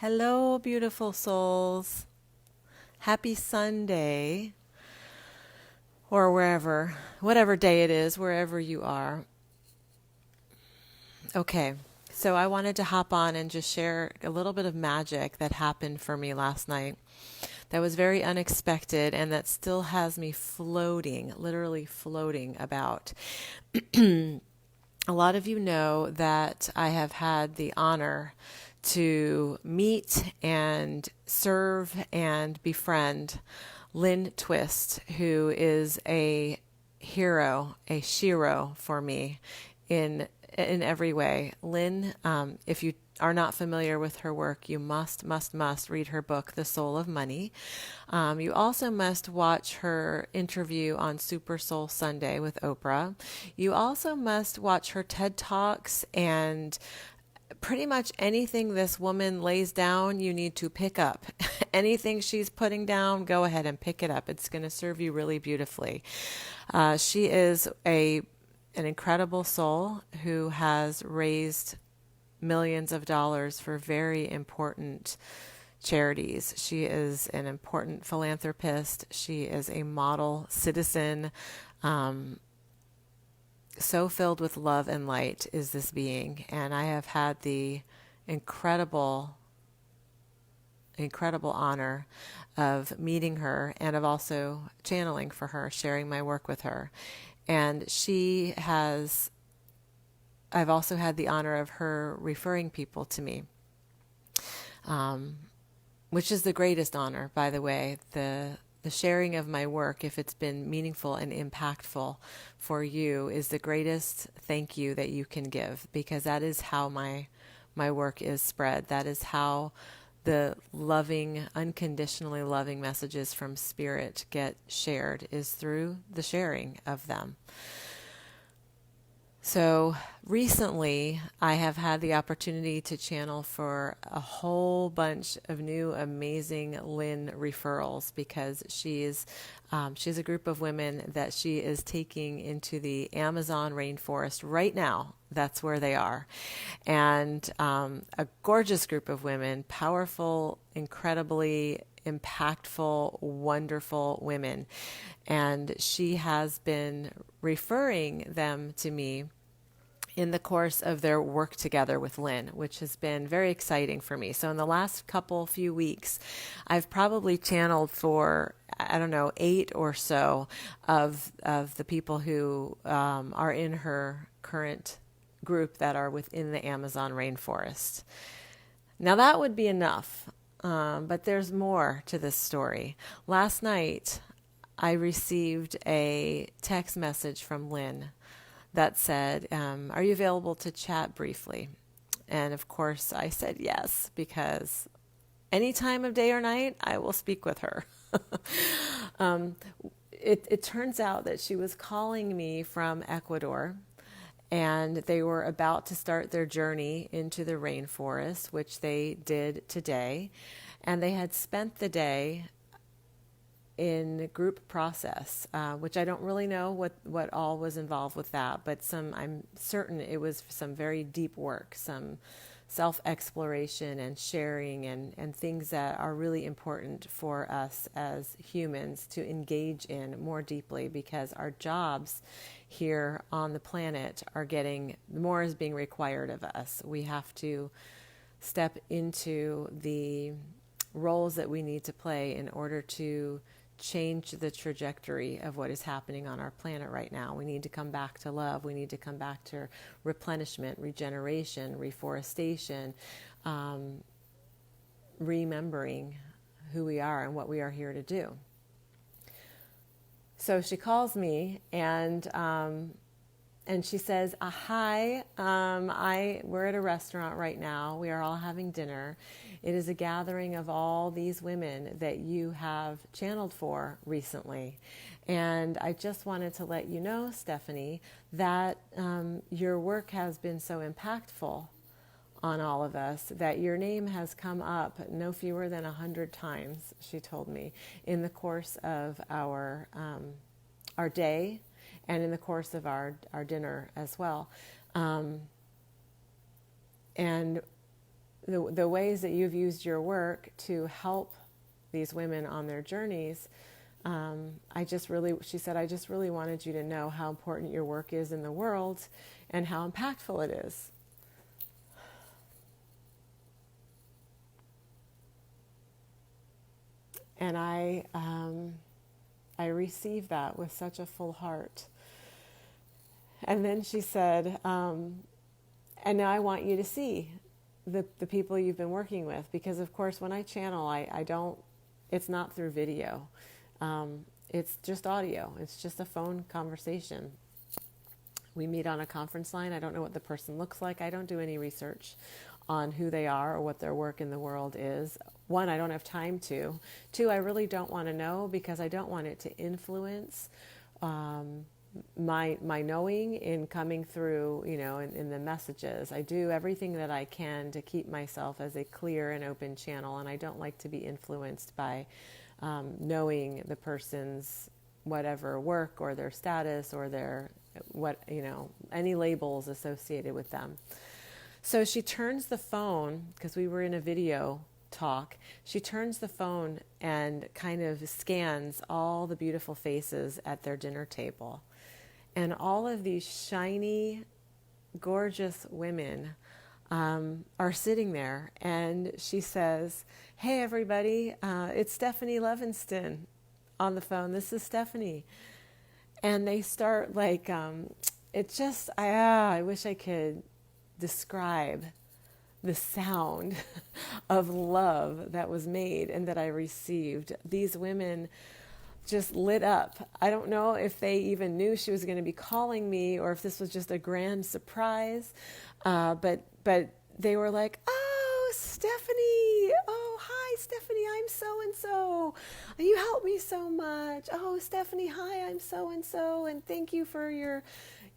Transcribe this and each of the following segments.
Hello, beautiful souls. Happy Sunday, or whatever day it is, wherever you are. Okay, so I wanted to hop on and just share a little bit of magic that happened for me last night that was very unexpected and that still has me floating, literally floating about. A lot of you know that I have had the honor to meet and serve and befriend Lynn Twist, who is a hero, a shiro for me in every way. Lynn, if you are not familiar with her work, you must read her book, The Soul of Money. You also must watch her interview on Super Soul Sunday with Oprah. You also must watch her TED Talks and pretty much anything this woman lays down, you need to pick up. Anything she's putting down, go ahead and pick it up. It's going to serve you really beautifully. She is an incredible soul who has raised millions of dollars for very important charities. She is an important philanthropist. She is a model citizen. So filled with love and light is this being. And I have had the incredible, incredible honor of meeting her and of also channeling for her, sharing my work with her. And I've also had the honor of her referring people to me, which is the greatest honor, by the way. The sharing of my work, if it's been meaningful and impactful for you, is the greatest thank you that you can give, because that is how my work is spread. That is how the loving, unconditionally loving messages from Spirit get shared, is through the sharing of them. So recently, I have had the opportunity to channel for a whole bunch of new amazing Lynn referrals, because she's a group of women that she is taking into the Amazon rainforest right now. That's where they are. And a gorgeous group of women, powerful, incredibly impactful, wonderful women. And she has been referring them to me in the course of their work together with Lynn, which has been very exciting for me. So in the last few weeks, I've probably channeled for, I don't know, 8 or so of the people who are in her current group that are within the Amazon rainforest. Now that would be enough, but there's more to this story. Last night, I received a text message from Lynn that said, are you available to chat briefly? And of course, I said yes, because any time of day or night, I will speak with her. It turns out that she was calling me from Ecuador, and they were about to start their journey into the rainforest, which they did today. And they had spent the day in group process, which I don't really know what all was involved with that, but I'm certain it was some very deep work, some self-exploration and sharing and things that are really important for us as humans to engage in more deeply, because our jobs here on the planet more is being required of us. We have to step into the roles that we need to play in order to change the trajectory of what is happening on our planet right now. We need to come back to love. We need to come back to replenishment, regeneration, reforestation, remembering who we are and what we are here to do. So she calls me and she says, hi, we're at a restaurant right now. We are all having dinner. It is a gathering of all these women that you have channeled for recently. And I just wanted to let you know, Stephanie, that your work has been so impactful on all of us, that your name has come up no fewer than 100 times, she told me, in the course of our day and in the course of our dinner as well. And the ways that you've used your work to help these women on their journeys. She said, I just really wanted you to know how important your work is in the world and how impactful it is. And I received that with such a full heart. And then she said, and now I want you to see the people you've been working with, because of course when I channel, I don't, it's not through video. It's just audio. It's just a phone conversation. We meet on a conference line. I don't know what the person looks like. I don't do any research on who they are or what their work in the world is. One, I don't have time to. Two, I really don't want to know, because I don't want it to influence my knowing in coming through, in the messages. I do everything that I can to keep myself as a clear and open channel, and I don't like to be influenced by knowing the person's whatever work or their status or their any labels associated with them. So she turns the phone, because we were in a video talk, she turns the phone and kind of scans all the beautiful faces at their dinner table. And all of these shiny, gorgeous women are sitting there. And she says, hey, everybody, it's Stephanie Levinston on the phone. This is Stephanie. And they start I wish I could describe the sound of love that was made and that I received. These women just lit up. I don't know if they even knew she was going to be calling me or if this was just a grand surprise. But they were like, oh, Stephanie. Oh, hi, Stephanie. I'm so-and-so. You helped me so much. Oh, Stephanie, hi, I'm so-and-so. And thank you for your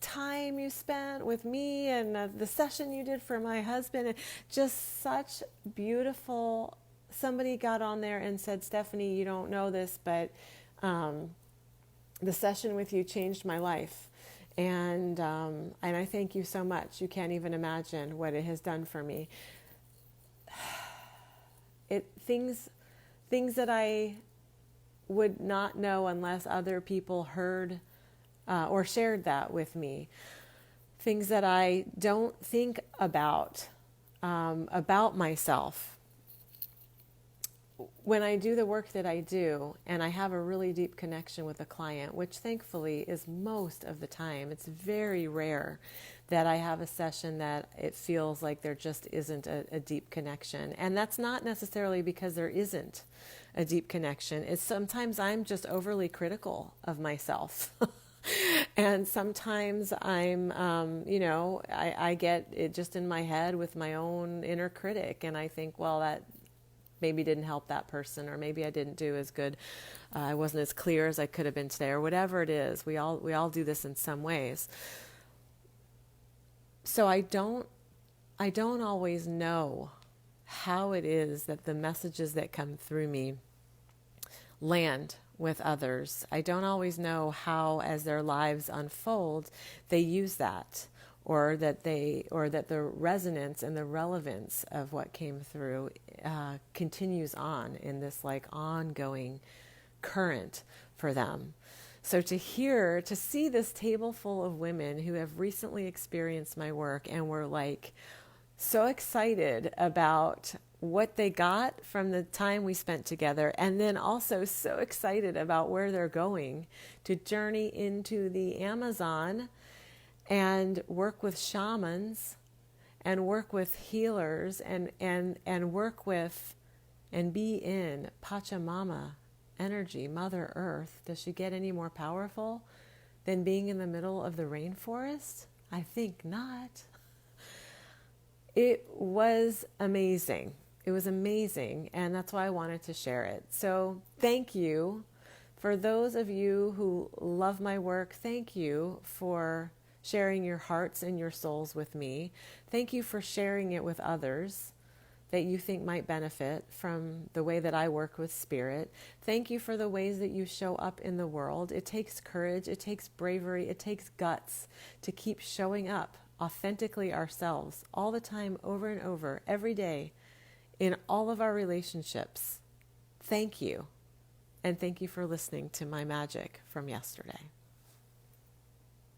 time you spent with me and the session you did for my husband. And just such beautiful. Somebody got on there and said, Stephanie, you don't know this, but the session with you changed my life. And I thank you so much. You can't even imagine what it has done for me. Things that I would not know unless other people heard or shared that with me. Things that I don't think about myself. When I do the work that I do, and I have a really deep connection with a client, which thankfully is most of the time, it's very rare that I have a session that it feels like there just isn't a deep connection. And that's not necessarily because there isn't a deep connection. It's sometimes I'm just overly critical of myself. And sometimes I'm, I get it just in my head with my own inner critic. And I think, well, that maybe didn't help that person, or maybe I didn't do as good. I wasn't as clear as I could have been today, or whatever it is. We all do this in some ways. So I don't always know how it is that the messages that come through me land with others. I don't always know how, as their lives unfold, they use that, or that the resonance and the relevance of what came through continues on in this ongoing current for them. So to see this table full of women who have recently experienced my work and were so excited about what they got from the time we spent together, and then also so excited about where they're going to journey into the Amazon and work with shamans and work with healers and work with and be in Pachamama energy, Mother Earth. Does she get any more powerful than being in the middle of the rainforest? I think not. It was amazing. It was amazing, and that's why I wanted to share it. So thank you for those of you who love my work. Thank you for sharing your hearts and your souls with me. Thank you for sharing it with others that you think might benefit from the way that I work with spirit. Thank you for the ways that you show up in the world. It takes courage, it takes bravery, it takes guts to keep showing up authentically ourselves all the time, over and over, every day, in all of our relationships. Thank you. And thank you for listening to my magic from yesterday.